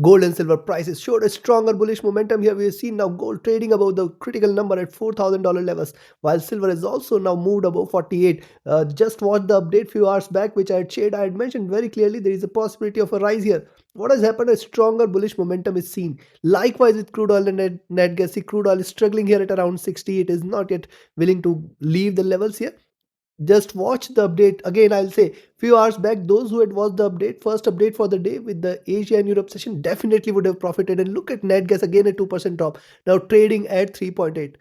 Gold and silver prices showed a stronger bullish momentum here. We have seen now gold trading above the critical number at $4,000 levels, while silver has also now moved above 48. Just watch the update few hours back, which I had shared. I had mentioned very clearly there is a possibility of a rise here. What has happened? A stronger bullish momentum is seen. Likewise with crude oil and net gas. See, crude oil is struggling here at around 60. It is not yet willing to leave the levels here. Just watch the update. Again, I'll say few hours back, those who had watched the update, first update for the day with the Asia and Europe session, definitely would have profited. And look at net gas, again a 2% drop, now trading at 3.8.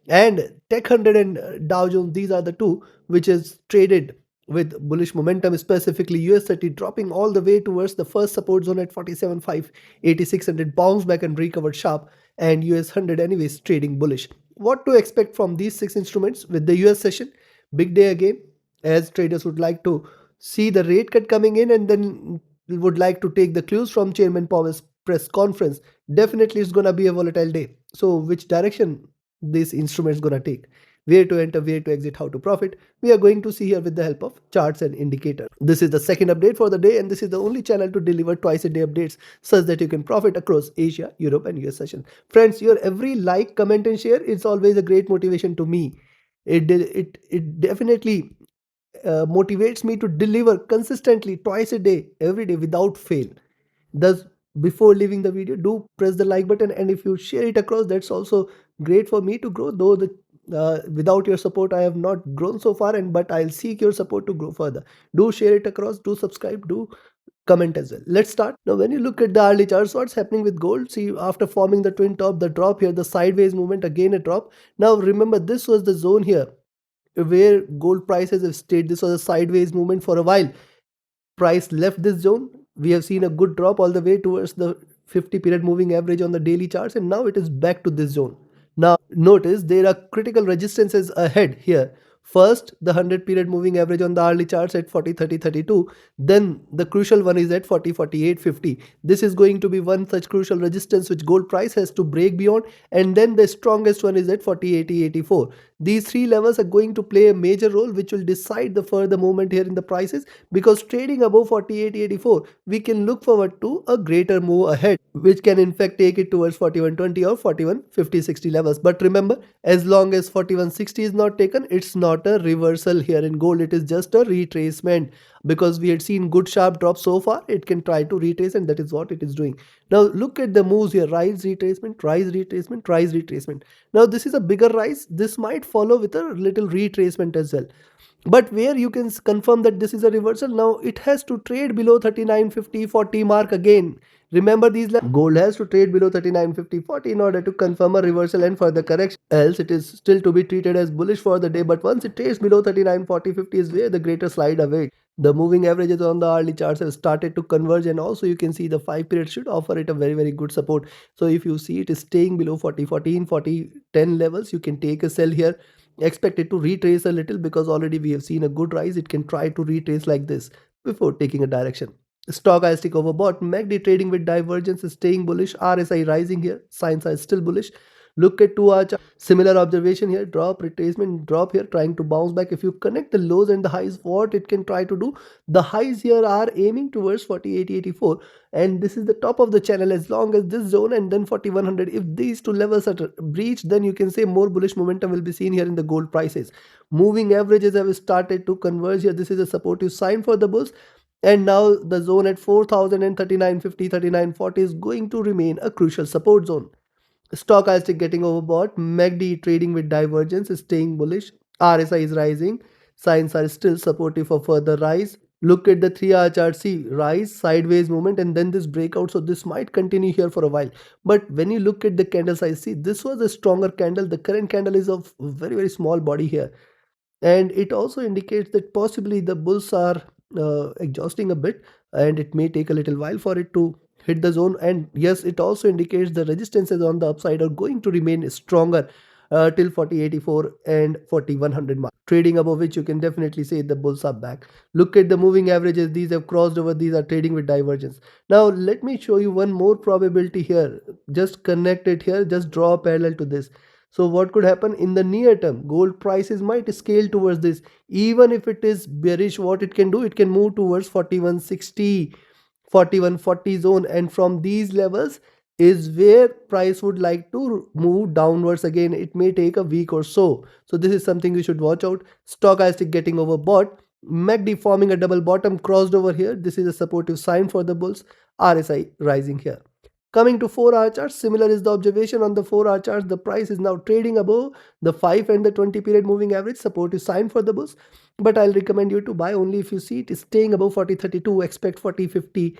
And Tech 100 and Dow Jones, these are the two which is traded with bullish momentum, specifically US 30 dropping all the way towards the first support zone at 47.5, 8600, bounced back and recovered sharp, and US 100 anyways trading bullish. What to expect from these six instruments with the US session? Big day again, as traders would like to see the rate cut coming in and then would like to take the clues from Chairman Powell's press conference. Definitely it's going to be a volatile day. So which direction this instrument is going to take, where to enter, where to exit, how to profit, we are going to see here with the help of charts and indicators. This is the second update for the day, and this is the only channel to deliver twice a day updates such that you can profit across Asia, Europe and US session. Friends, your every like, comment and share is always a great motivation to me. It definitely motivates me to deliver consistently twice a day, every day without fail. Thus, before leaving the video, do press the like button, and if you share it across, that's also great for me to grow. Though without your support I have not grown so far, but I'll seek your support to grow further. Do share it across, do subscribe, do comment as well. Let's start. Now when you look at the hourly charts, what's happening with gold? See, after forming the twin top, the drop here, the sideways movement, again a drop. Now remember, this was the zone here where gold prices have stayed. This was a sideways movement for a while. Price left this zone. We have seen a good drop all the way towards the 50 period moving average on the daily charts, and now it is back to this zone. Now notice there are critical resistances ahead here. First, the 100 period moving average on the hourly charts at 40, 30, 32. Then the crucial one is at 40, 48, 50. This is going to be one such crucial resistance which gold price has to break beyond. And then the strongest one is at 40, 80, 84. These three levels are going to play a major role which will decide the further movement here in the prices, because trading above 40, 80, 84, we can look forward to a greater move ahead, which can in fact take it towards 4120 or 4150, 60 levels. But remember, as long as 4160 is not taken, it's not a reversal here in gold. It is just a retracement, because we had seen good sharp drops so far. It can try to retrace, and that is what it is doing. Now look at the moves here: rise, retracement, rise, retracement, rise, retracement. Now this is a bigger rise. This might follow with a little retracement as well. But where you can confirm that this is a reversal, now it has to trade below 39.50, 40 mark again. Remember these levels. Gold has to trade below 39.50, 40 in order to confirm a reversal and further correction. Else it is still to be treated as bullish for the day. But once it trades below 39.40, 50 is where the greater slide awaits. The moving averages on the hourly charts have started to converge, and also you can see the 5 period should offer it a very, very good support. So if you see it is staying below 40, 14, 40, 10 levels, you can take a sell here. Expect it to retrace a little, because already we have seen a good rise. It can try to retrace like this before taking a direction. Stochastic overbought. MACD trading with divergence is staying bullish. RSI rising here. Signs are still bullish. Look at 2 hour chart. Similar observation here. Drop, retracement, drop here, trying to bounce back. If you connect the lows and the highs, what it can try to do? The highs here are aiming towards 40, 80, 84. And this is the top of the channel. As long as this zone and then 4100, if these two levels are breached, then you can say more bullish momentum will be seen here in the gold prices. Moving averages have started to converge here. This is a supportive sign for the bulls. And now the zone at 4000 and 39.50, 39.40 is going to remain a crucial support zone. Stochastic getting overbought. MACD trading with divergence is staying bullish. RSI is rising. Signs are still supportive for further rise. Look at the 3 hour chart. See, rise, sideways movement, and then this breakout. So this might continue here for a while. But when you look at the candle size, see, this was a stronger candle. The current candle is of very, very small body here. And it also indicates that possibly the bulls are exhausting a bit, and it may take a little while for it to hit the zone. And yes, it also indicates the resistances on the upside are going to remain stronger till 40.84 and 4100 mark, trading above which you can definitely say the bulls are back. Look at the moving averages. These have crossed over. These are trading with divergence. Now let me show you one more probability here. Just connect it here. Just draw a parallel to this. So what could happen in the near term? Gold prices might scale towards this. Even if it is bearish, what it can do, it can move towards 4160, 4140 zone, and from these levels is where price would like to move downwards again. It may take a week or so. So this is something you should watch out. Stochastic getting overbought. MACD forming a double bottom crossed over here. This is a supportive sign for the bulls. RSI rising here. Coming to 4-hour charts, similar is the observation on the 4-hour charts. The price is now trading above the 5 and the 20 period moving average. Support is sign for the bulls, but I'll recommend you to buy only if you see it is staying above 4032. Expect 4050,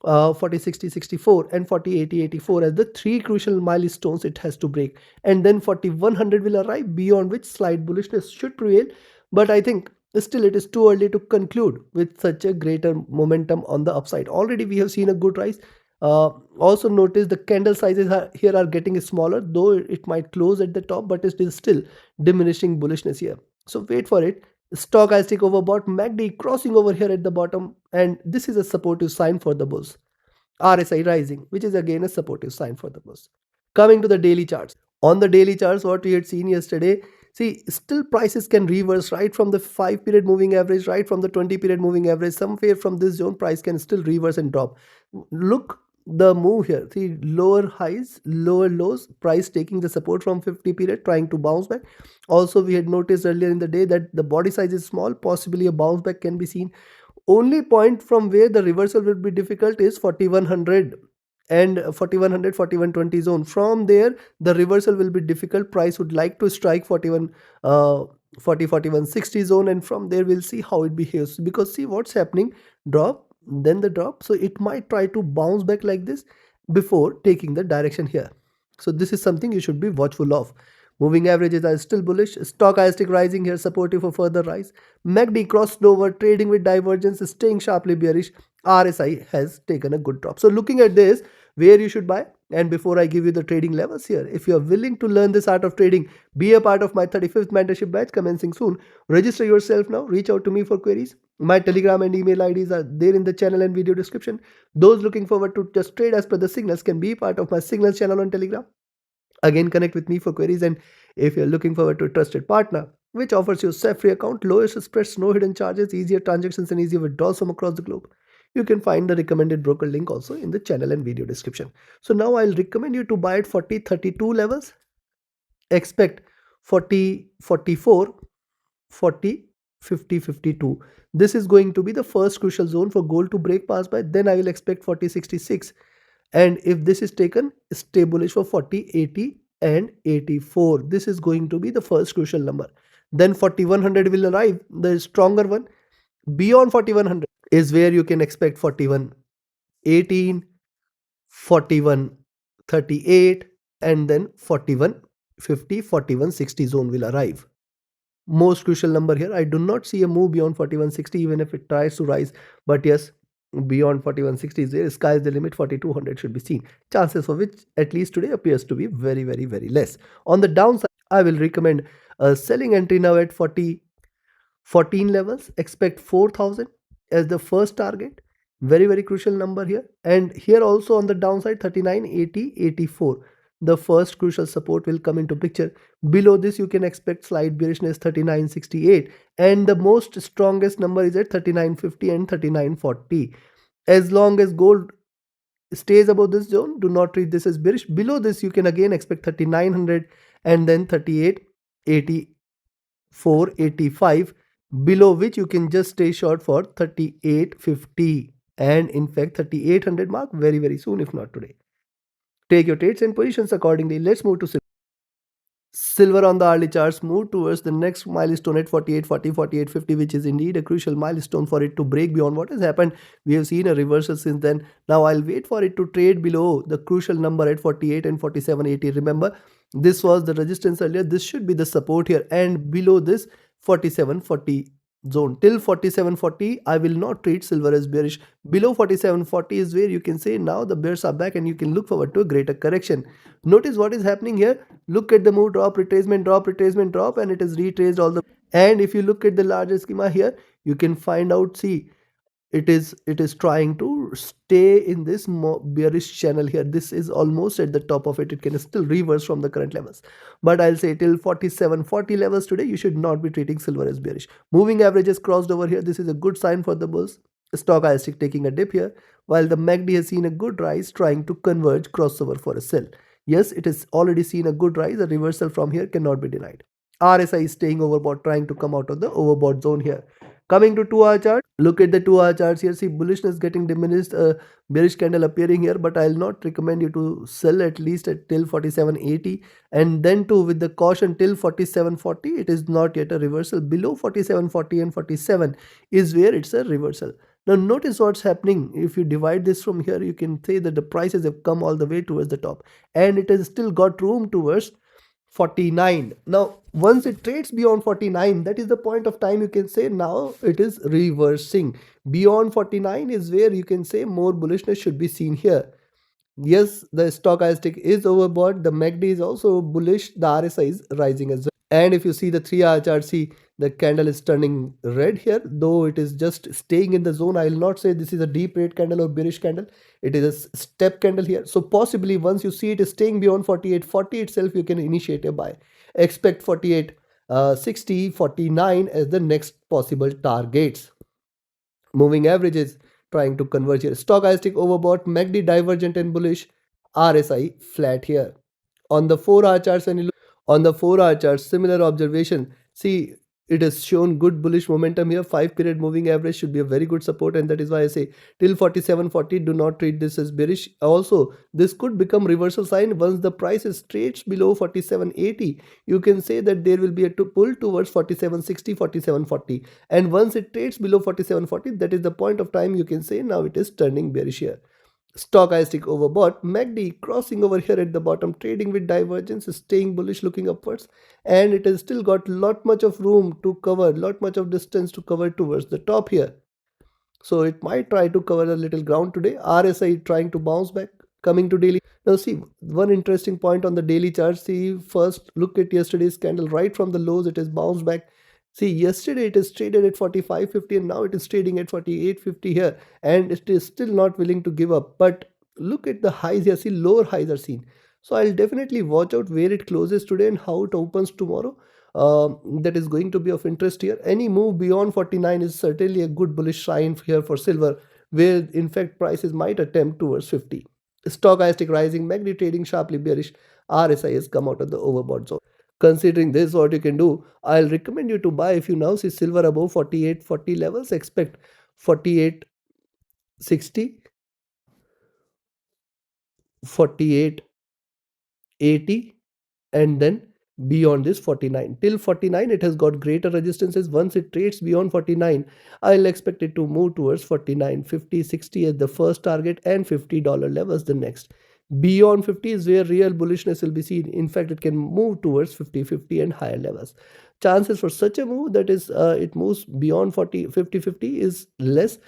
4060 64 and 4080 84 as the three crucial milestones it has to break, and then 4100 will arrive, beyond which slight bullishness should prevail. But I think still it is too early to conclude with such a greater momentum on the upside. Already we have seen a good rise. Also notice the candle sizes here are getting smaller, though it might close at the top, but it is still diminishing bullishness here. So wait for it. Stochastic overbought, MACD crossing over here at the bottom, and this is a supportive sign for the bulls. RSI rising, which is again a supportive sign for the bulls. Coming to the daily charts. On the daily charts, what we had seen yesterday, see, still prices can reverse right from the 5 period moving average, right from the 20 period moving average. Somewhere from this zone, price can still reverse and drop. Look the move here. See, lower highs, lower lows, price taking the support from 50 period, trying to bounce back. Also, we had noticed earlier in the day that the body size is small, possibly a bounce back can be seen. Only point from where the reversal will be difficult is 4100 and 4100 4120 zone. From there the reversal will be difficult. Price would like to strike 41 40 4160 zone, and from there we'll see how it behaves, because see what's happening, drop, then the drop. So it might try to bounce back like this before taking the direction here. So this is something you should be watchful of. Moving averages are still bullish. Stochastic rising here, supportive for further rise. MACD crossed over, trading with divergence, staying sharply bearish. RSI has taken a good drop. So looking at this, where you should buy, and before I give you the trading levels here, if you are willing to learn this art of trading, be a part of my 35th mentorship batch commencing soon. Register yourself now. Reach out to me for queries. My Telegram and email IDs are there in the channel and video description. Those looking forward to just trade as per the signals can be part of my signals channel on Telegram. Again, connect with me for queries. And if you're looking forward to a trusted partner which offers you a free account, lowest spreads, no hidden charges, easier transactions and easier withdrawals from across the globe, you can find the recommended broker link also in the channel and video description. So now I'll recommend you to buy at 4032 levels. Expect 40 44 40 50 52. This is going to be the first crucial zone for gold to break past by. Then I will expect 40 66, and if this is taken, stay bullish for 40 80 and 84. This is going to be the first crucial number. Then 4100 will arrive, the stronger one. Beyond 4100 is where you can expect 41 18, 41 38, and then 41 50 41 60 zone will arrive. Most crucial number here. I do not see a move beyond 4160 even if it tries to rise, but yes, beyond 4160 is there. Sky is the limit. 4200 should be seen, chances for which at least today appears to be very very less. On the downside, I will recommend a selling entry now at 14 levels. Expect 4000 as the first target. Very crucial number here. And here also on the downside, 39 80 84, the first crucial support will come into picture. Below this you can expect slight bearishness, 39.68, and the most strongest number is at 39.50 and 39.40. As long as gold stays above this zone, do not treat this as bearish. Below this you can again expect 3900 and then 38.84, 85, below which you can just stay short for 38.50, and in fact 3800 mark very soon, if not today. Take your trades and positions accordingly. Let's move to silver. Silver on the hourly charts moved towards the next milestone at 48.40, 48.50, which is indeed a crucial milestone for it to break beyond what has happened. We have seen a reversal since then. Now I'll wait for it to trade below the crucial number at 48 and 47.80. Remember, this was the resistance earlier. This should be the support here, and below this 47.40 zone. Till 47.40 I will not treat silver as bearish. Below 47.40 is where you can say now the bears are back and you can look forward to a greater correction. Notice what is happening here. Look at the move, drop, retracement, drop, retracement, drop, and it is retraced all the. And if you look at the larger schema here, you can find out, see, it is trying to stay in this bearish channel here. This is almost at the top of it. It can still reverse from the current levels, but I'll say till 47.40 levels today you should not be treating silver as bearish. Moving averages crossed over here. This is a good sign for the bulls. Stochastic taking a dip here. while the MACD has seen a good rise trying to converge crossover for a sell. Yes, it has already seen a good rise. A reversal from here cannot be denied. RSI is staying overbought, trying to come out of the overbought zone here. Coming to 2 hour chart, look at the 2 hour charts here. See bullishness getting diminished, bearish candle appearing here, but I'll not recommend you to sell at least at till 47.80, and then too with the caution till 47.40. It is not yet a reversal. Below 47.40 and 47 is where it's a reversal. Now notice what's happening. If you divide this from here, you can say that the prices have come all the way towards the top, and it has still got room towards 49. Now once it trades beyond 49, that is the point of time you can say now it is reversing. Beyond 49 is where you can say more bullishness should be seen here. Yes, the stochastic is overbought, the MACD is also bullish, the RSI is rising as well. And if you see the 3 hour chart, see the candle is turning red here, though it is just staying in the zone. I will not say this is a deep red candle or bearish candle. It is a step candle here. So possibly once you see it is staying beyond 48.40 itself, you can initiate a buy. Expect 48, 60, 49 as the next possible targets. Moving averages trying to converge here. Stochastic overbought, MACD divergent and bullish, RSI flat here. On the 4 hour charts, when you look on the 4 hour charts, similar observation. See, it has shown good bullish momentum here. 5 period moving average should be a very good support, and that is why I say till 47.40 do not treat this as bearish. Also, this could become reversal sign once the price is trades below 47.80. You can say that there will be a pull towards 47.60, 47.40, and once it trades below 47.40, that is the point of time you can say now it is turning bearish here. Stochastic overbought, MACD crossing over here at the bottom, trading with divergence, staying bullish, looking upwards, and it has still got lot much of room to cover, lot much of distance to cover towards the top here. So it might try to cover a little ground today. RSI trying to bounce back. Coming to daily. Now see, one interesting point on the daily chart. See, first look at yesterday's candle. Right from the lows, it has bounced back. See, yesterday it is traded at 45.50 and now it is trading at 48.50 here, and it is still not willing to give up. But look at the highs here. See, lower highs are seen. So I'll definitely watch out where it closes today and how it opens tomorrow. That is going to be of interest here. Any move beyond 49 is certainly a good bullish sign here for silver, where in fact prices might attempt towards 50. Stochastic rising, MACD trading sharply bearish, RSI has come out of the overbought zone. Considering this, what you can do, I'll recommend you to buy. If you now see silver above 48.40 levels, expect 48.60, 48.80, and then beyond this 49. Till 49 it has got greater resistances. Once it trades beyond 49, I'll expect it to move towards 49, 50, 60 as the first target, and $50 levels the next. Beyond 50 is where real bullishness will be seen. In fact, it can move towards 50, 50 and higher levels. Chances for such a move, that is it moves beyond 40, 50, 50 is less.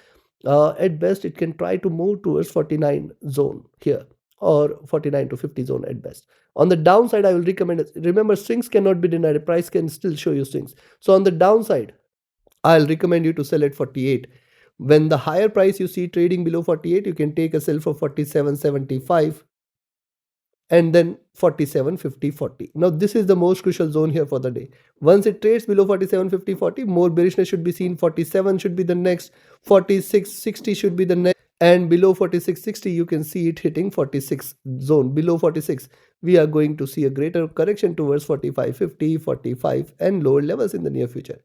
At best it can try to move towards 49 zone here, or 49 to 50 zone at best. On the downside, I will recommend, remember, swings cannot be denied. A price can still show you swings. So on the downside, I'll recommend you to sell at 48. When the higher price you see trading below 48, you can take a sell for 47.75 and then 47.50, 40. Now this is the most crucial zone here for the day. Once it trades below 47.50, 40, more bearishness should be seen. 47 should be the next, 46.60 should be the next, and below 46.60 you can see it hitting 46 zone. Below 46 we are going to see a greater correction towards 45.50, 45 and lower levels in the near future.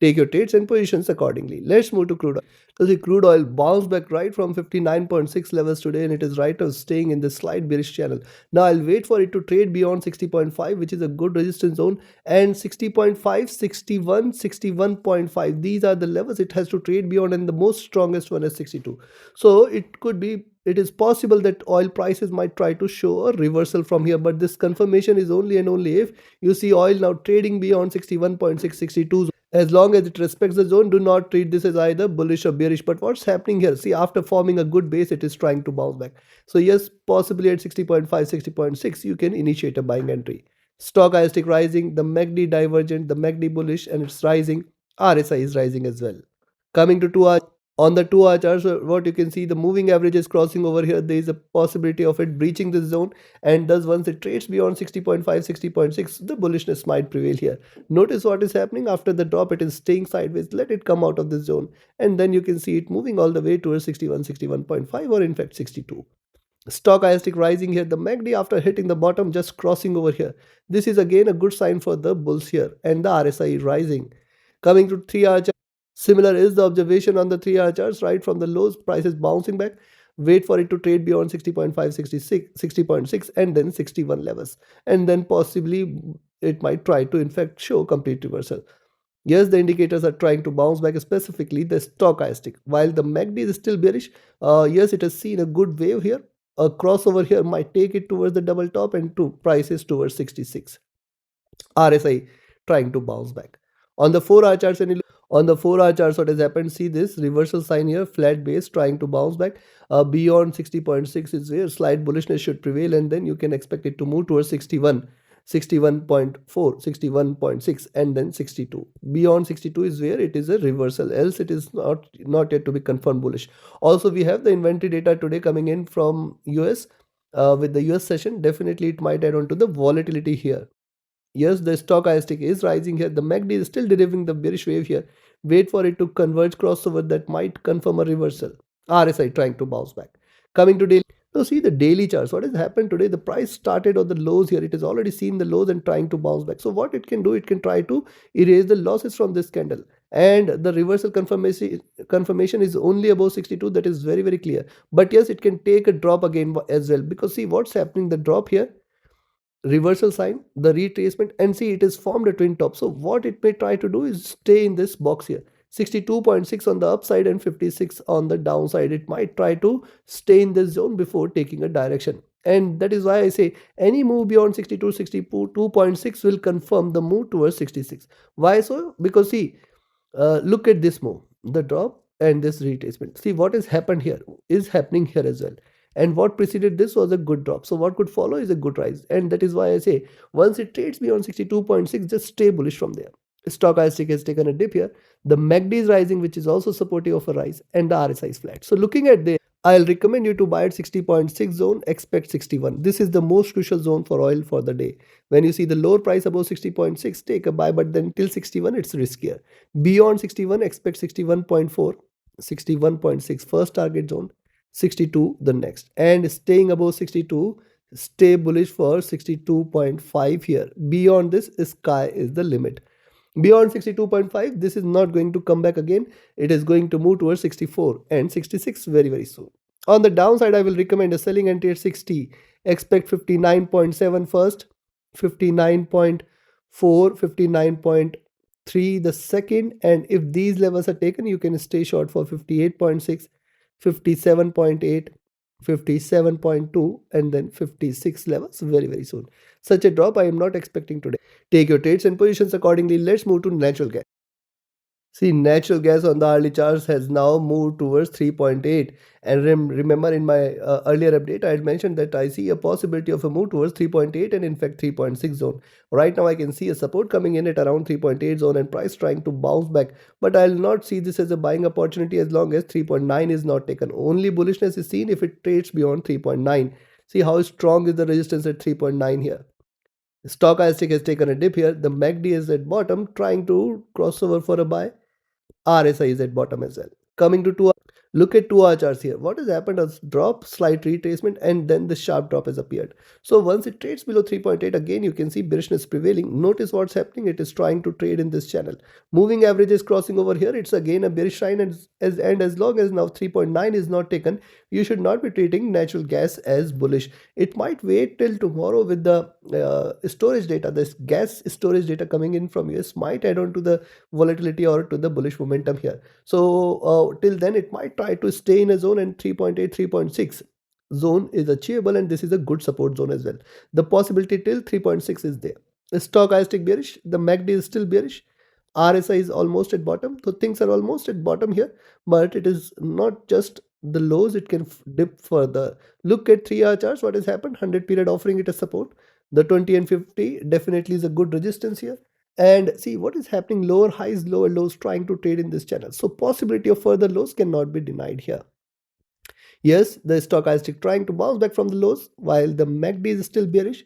Take your trades and positions accordingly. Let's move to crude oil. So the crude oil bounced back right from 59.6 levels today, and it is right now staying in this slight bearish channel. Now I'll wait for it to trade beyond 60.5, which is a good resistance zone, and 60.5, 61, 61.5. These are the levels it has to trade beyond, and the most strongest one is 62. So it could be, it is possible that oil prices might try to show a reversal from here, but this confirmation is only and only if you see oil now trading beyond 61.6, 62. As long as it respects the zone, do not treat this as either bullish or bearish. But what's happening here? See, after forming a good base, it is trying to bounce back. So yes, possibly at 60.5, 60.6, you can initiate a buying entry. Stochastic rising, the MACD divergent, the MACD bullish, and it's rising. RSI is rising as well. Coming to 2 hour. On the 2 hour charts, what you can see, the moving average is crossing over here. There is a possibility of it breaching this zone, and thus once it trades beyond 60.5, 60.6, the bullishness might prevail here. Notice what is happening after the drop. It is staying sideways. Let it come out of this zone, and then you can see it moving all the way towards 61, 61.5, or in fact 62. Stochastic rising here, the MACD after hitting the bottom just crossing over here. This is again a good sign for the bulls here, and the RSI rising. Coming to 3 hour chart, similar is the observation on the 3 hour charts. Right from the lows, prices bouncing back. Wait for it to trade beyond 60.5, 66, 60.6, and then 61 levels, and then possibly it might try to in fact show complete reversal. Yes, the indicators are trying to bounce back, specifically the stochastic. While the MACD is still bearish, yes, it has seen a good wave here. A crossover here might take it towards the double top and to prices towards 66. RSI trying to bounce back. On the 4 hour charts, on the 4 hour charts, what has happened? See this reversal sign here, flat base trying to bounce back. Beyond 60.6 is where slight bullishness should prevail, and then you can expect it to move towards 61. 61.4, 61.6, and then 62. Beyond 62 is where it is a reversal, else it is not yet to be confirmed bullish. Also, we have the inventory data today coming in from US. With the US session, definitely it might add on to the volatility here. Yes, the stochastic is rising here. The MACD is still delivering the bearish wave here. Wait for it to converge crossover that might confirm a reversal. RSI trying to bounce back. Coming to daily. Now see the daily charts. What has happened today? The price started on the lows here. It has already seen the lows and trying to bounce back. So what it can do, it can try to erase the losses from this candle. And the reversal confirmation is only above 62. That is very, very clear. But yes, it can take a drop again as well. Because see what's happening, the drop here, reversal sign, the retracement, and see it is formed a twin top. So what it may try to do is stay in this box here, 62.6 on the upside and 56 on the downside. It might try to stay in this zone before taking a direction, and that is why I say any move beyond 62, 62.6 will confirm the move towards 66. Why so? Because see, look at this move, the drop and this retracement. See what has happened here is happening here as well. And what preceded this was a good drop. So what could follow is a good rise. And that is why I say once it trades beyond 62.6, just stay bullish from there. Stochastic has taken a dip here. The MACD is rising, which is also supportive of a rise, and the RSI is flat. So looking at this, I'll recommend you to buy at 60.6 zone, expect 61. This is the most crucial zone for oil for the day. When you see the lower price above 60.6, take a buy, but then till 61, it's riskier. Beyond 61, expect 61.4, 61.6 first target zone, 62 the next. And staying above 62, stay bullish for 62.5 here. Beyond this, sky is the limit. Beyond 62.5, this is not going to come back again. It is going to move towards 64 and 66 very, very soon. On the downside, I will recommend a selling entry at 60. Expect 59.7 first, 59.4, 59.3 the second. And if these levels are taken, you can stay short for 58.6, 57.8, 57.2, and then 56 levels very, very soon. Such a drop I am not expecting today. Take your trades and positions accordingly. Let's move to natural gas. See, natural gas on the hourly charts has now moved towards 3.8. And remember in my earlier update, I had mentioned that I see a possibility of a move towards 3.8 and in fact 3.6 zone. Right now, I can see a support coming in at around 3.8 zone and price trying to bounce back. But I'll not see this as a buying opportunity as long as 3.9 is not taken. Only bullishness is seen if it trades beyond 3.9. See how strong is the resistance at 3.9 here. Stochastic has taken a dip here. The MACD is at bottom, trying to cross over for a buy. RSI is at bottom as well. Coming to 2 hour, look at 2 hour charts here. What has happened is drop, slight retracement, and then the sharp drop has appeared. So once it trades below 3.8, again you can see bearishness prevailing. Notice what's happening. It is trying to trade in this channel. Moving average is crossing over here. It's again a bearish sign, and as long as now 3.9 is not taken, you should not be treating natural gas as bullish. It might wait till tomorrow with the storage data. This gas storage data coming in from US might add on to the volatility or to the bullish momentum here. So till then it might try to stay in a zone, and 3.8, 3.6 zone is achievable, and this is a good support zone as well. The possibility till 3.6 is there. The stochastic bearish, the MACD is still bearish. RSI is almost at bottom. So things are almost at bottom here, but it is not just the lows, it can dip further. Look at 3 hour charts. What has happened? 100 period offering it a support. The 20 and 50 definitely is a good resistance here. And see what is happening, lower highs, lower lows trying to trade in this channel. So possibility of further lows cannot be denied here. Yes, the stochastic trying to bounce back from the lows while the MACD is still bearish.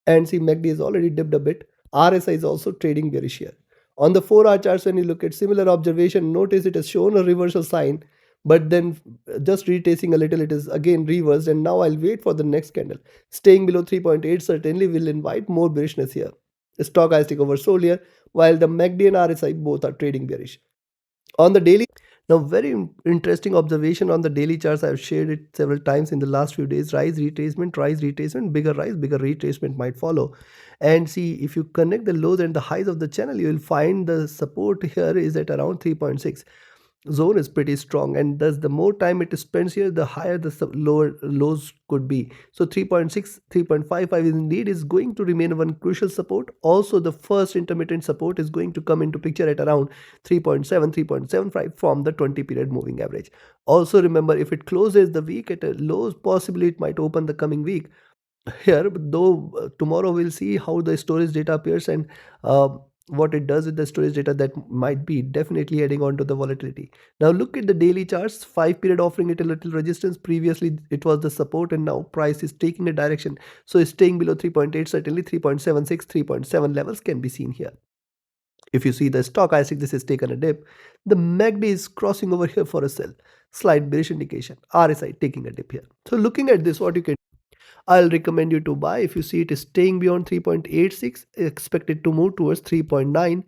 And see, MACD is already dipped a bit. RSI is also trading bearish here. On the 4-hour charts, when you look at similar observation, notice it has shown a reversal sign, but then just retracing a little, it is again reversed. And now I'll wait for the next candle. Staying below 3.8 certainly will invite more bearishness here. Stochastic oversold here, while the MACD and RSI both are trading bearish. On the daily, now very interesting observation on the daily charts. I've shared it several times in the last few days. Rise retracement, bigger rise, bigger retracement might follow. And see, if you connect the lows and the highs of the channel, you will find the support here is at around 3.6. Zone is pretty strong, and thus the more time it spends here, the higher the lower lows could be. So 3.6, 3.55 indeed is going to remain one crucial support. Also the first intermittent support is going to come into picture at around 3.7, 3.75 from the 20 period moving average. Also remember, if it closes the week at a low, possibly it might open the coming week here, though tomorrow we'll see how the storage data appears and what it does with the storage data. That might be definitely adding on to the volatility. Now look at the daily charts. 5 period offering it a little resistance. Previously it was the support, and now price is taking a direction. So it's staying below 3.8, certainly 3.76, 3.7 levels can be seen here. If you see the stochastic, this has taken a dip. The MACD is crossing over here for a sell. Slight bearish indication. RSI taking a dip here. So looking at this, what you can, I'll recommend you to buy. If you see it is staying beyond 3.86, expect it to move towards 3.9,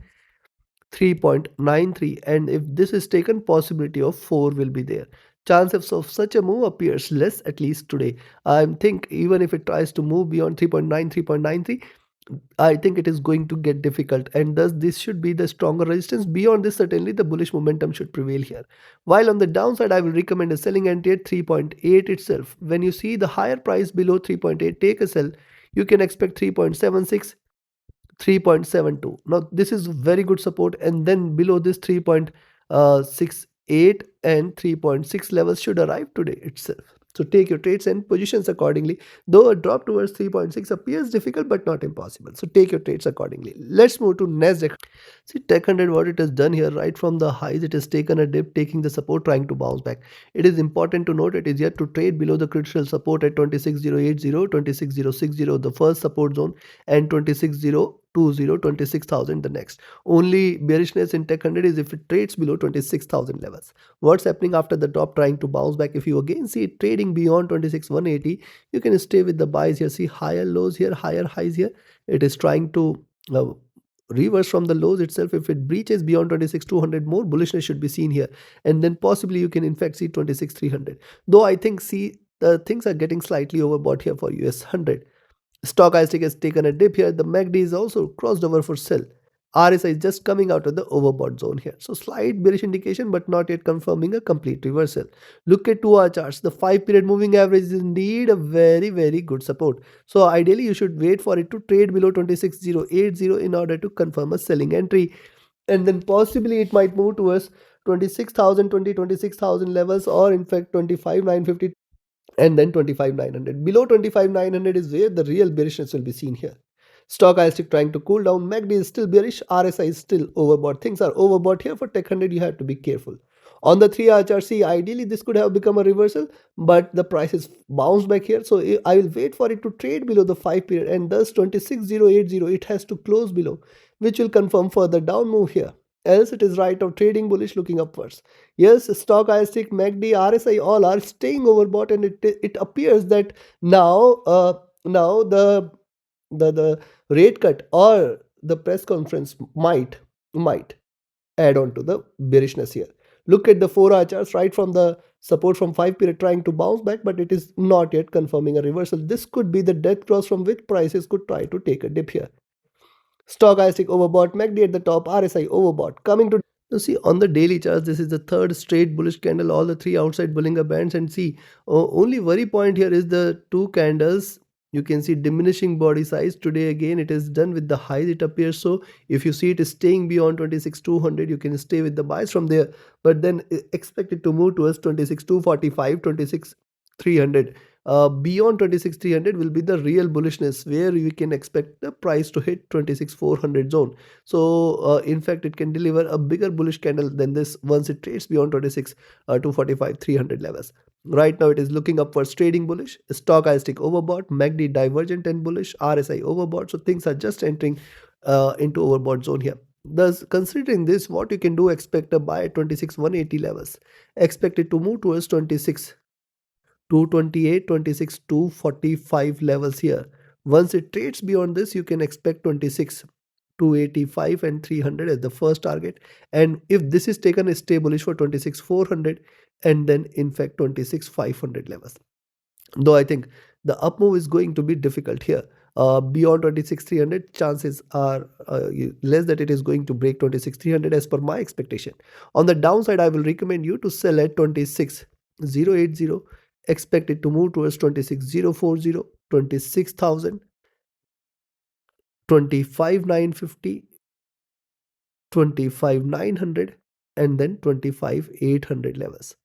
3.93, and if this is taken, possibility of 4 will be there. Chances of such a move appears less, at least today. I think even if it tries to move beyond 3.9, 3.93, I think it is going to get difficult, and thus this should be the stronger resistance. Beyond this, certainly the bullish momentum should prevail here. While on the downside, I will recommend a selling entry at 3.8 itself. When you see the higher price below 3.8, take a sell. You can expect 3.76, 3.72. Now this is very good support, and then below this 3.68 and 3.6 levels should arrive today itself. So take your trades and positions accordingly. Though a drop towards 3.6 appears difficult but not impossible. So take your trades accordingly. Let's move to Nasdaq. See Tech 100, what it has done here, right from the highs it has taken a dip, taking the support, trying to bounce back. It is important to note it is yet to trade below the critical support at 26080, 26060, the first support zone, and 26020, 26,000 the next. Only bearishness in Tech 100 is if it trades below 26,000 levels. What's happening after the drop, trying to bounce back? If you again see it trading beyond 26,180, you can stay with the buys here. See higher lows here, higher highs here. It is trying to reverse from the lows itself. If it breaches beyond 26,200, more bullishness should be seen here, and then possibly you can in fact see 26,300. Though I think see the things are getting slightly overbought here for US 100. Stochastic has taken a dip here. The MACD is also crossed over for sell. RSI is just coming out of the overbought zone here. So slight bearish indication, but not yet confirming a complete reversal. Look at 2-hour charts. The 5 period moving average is indeed a very, very good support. So ideally you should wait for it to trade below 26,080 in order to confirm a selling entry. And then possibly it might move towards 26,000, 26,000 levels, or in fact 25,950, and then 25,900. Below 25,900 is where the real bearishness will be seen here. Stochastic trying to cool down. MACD is still bearish. RSI is still overbought. Things are overbought here for Tech 100. You have to be careful. On the 3-hour chart, see, ideally this could have become a reversal, but the price is bounced back here. So I will wait for it to trade below the 5 period, and thus 26,080, it has to close below, which will confirm further down move here. Else it is right of trading bullish looking upwards. Yes, stochastic, MACD, RSI all are staying overbought, and it appears that now now the rate cut or the press conference might add on to the bearishness here. Look at the 4-hour charts, right from the support from 5 period trying to bounce back, but it is not yet confirming a reversal. This could be the death cross from which prices could try to take a dip here. Stochastic overbought, MACD at the top, RSI overbought. Coming to, you see on the daily charts, this is the third straight bullish candle, all the 3 outside Bollinger Bands, and see only worry point here is the 2 candles. You can see diminishing body size. Today again it is done with the highs, it appears. So if you see it is staying beyond 26,200, you can stay with the buys from there, but then expect it to move towards 26,245, 26,300. beyond 26,300 will be the real bullishness where we can expect the price to hit 26,400 zone. So in fact it can deliver a bigger bullish candle than this once it trades beyond 26 to 45,300 levels. Right now it is looking upwards, trading bullish, stochastic overbought, MACD divergent and bullish, RSI overbought. So things are just entering into overbought zone here. Thus, considering this, what you can do, expect a buy at 26,180 levels. Expect it to move towards 26 228, 26, 245 levels here. Once it trades beyond this, you can expect 26, 285 and 300 as the first target. And if this is taken, stay bullish for 26, 400 and then in fact 26, 500 levels. Though I think the up move is going to be difficult here. Beyond 26,300, chances are less that it is going to break 26,300 as per my expectation. On the downside, I will recommend you to sell at 26,080. Expect it to move towards 26,040, 26,000, 25,950, 25,900 and then 25,800 levels.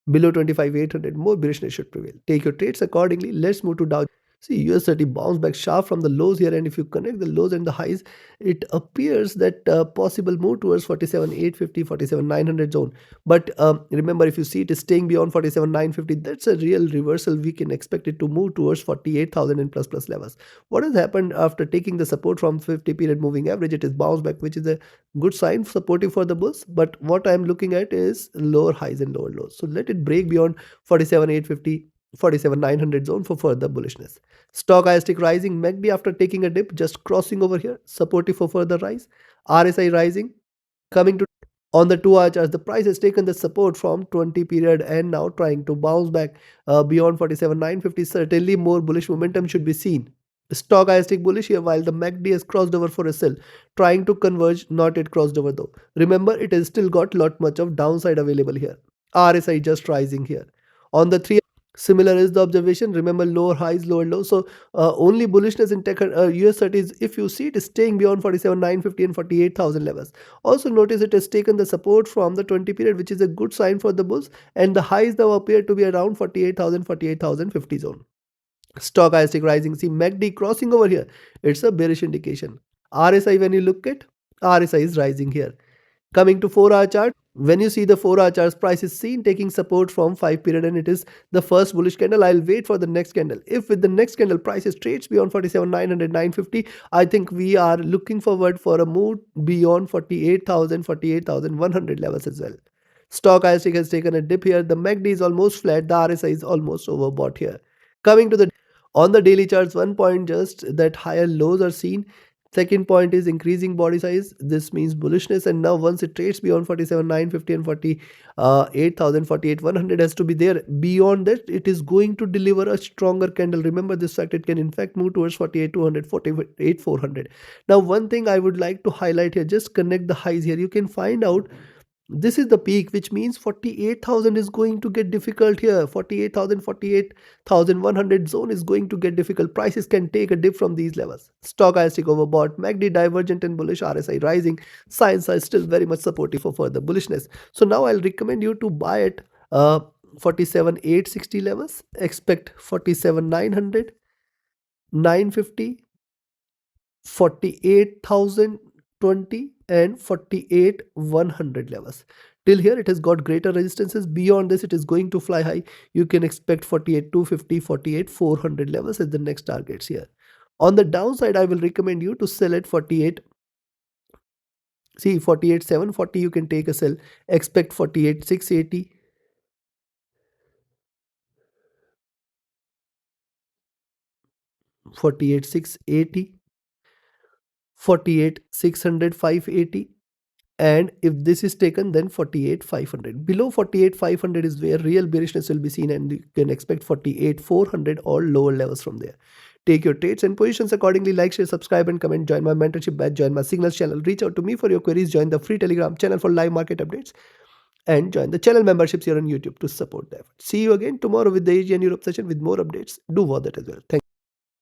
Below 25,800, more bearishness should prevail. Take your trades accordingly. Let's move to Dow. See, US 30 bounced back sharp from the lows here, and if you connect the lows and the highs, it appears that possible move towards 47,850, 47,900 zone. But remember, if you see it is staying beyond 47,950, that's a real reversal. We can expect it to move towards 48,000 and plus levels. What has happened after taking the support from 50 period moving average? It is bounced back, which is a good sign, supportive for the bulls. But what I'm looking at is lower highs and lower lows. So let it break beyond 47,850. 47,900 zone for further bullishness. Stochastic rising, MACD after taking a dip, just crossing over here, supportive for further rise. RSI rising, coming to on the 2-hour charts, the price has taken the support from 20 period and now trying to bounce back beyond 47,950. Certainly more bullish momentum should be seen. Stochastic bullish here while the MACD has crossed over for a sell, trying to converge, not yet crossed over though. Remember, it has still got lot much of downside available here. RSI just rising here. On the 3, similar is the observation. Remember, lower highs, lower lows. So only bullishness in tech US30 is, if you see it is staying beyond 47,950 and 48,000 levels. Also notice it has taken the support from the 20 period, which is a good sign for the bulls, and the highs now appear to be around 48,000, 48,050 zone. Stochastic rising, see MACD crossing over here, it's a bearish indication. RSI, when you look at, RSI is rising here. Coming to 4-hour chart, when you see the 4-hour charts, price is seen taking support from 5 period and it is the first bullish candle. I'll wait for the next candle. If with the next candle prices trades beyond 47,900, 950, I think we are looking forward for a move beyond 48,000, 48,100 levels as well. Stochastic has taken a dip here. The MACD is almost flat. The RSI is almost overbought here. Coming to the on the daily charts, one point just that higher lows are seen. Second point is increasing body size. This means bullishness. And now once it trades beyond 47,950 and 48,000, 48,100 has to be there. Beyond that, it is going to deliver a stronger candle. Remember this fact, it can in fact move towards 48,200, 48,400. Now, one thing I would like to highlight here, just connect the highs here. You can find out this is the peak, which means 48,000 is going to get difficult here. 48,000, 48,100 zone is going to get difficult. Prices can take a dip from these levels. Stochastic overbought, MACD divergent and bullish, RSI rising. Signs are still very much supportive for further bullishness. So now I'll recommend you to buy at 47,860 levels. Expect 47,900, 950, 48,020 and 48,100 levels. Till here it has got greater resistances. Beyond this it is going to fly high. You can expect 48,250, 48,400 levels as the next targets here. On the downside, I will recommend you to sell at 48. See 48,740 you can take a sell. Expect 48,680. 48,680. 48,600, 580. And if this is taken, then 48,500. Below 48,500 is where real bearishness will be seen, and you can expect 48,400 or lower levels from there. Take your trades and positions accordingly. Like, share, subscribe and comment. Join my mentorship batch, join my signals channel. Reach out to me for your queries. Join the free Telegram channel for live market updates, and join the channel memberships here on YouTube to support the effort. See you again tomorrow with the Asia and Europe session with more updates. Do watch that as well. Thank you.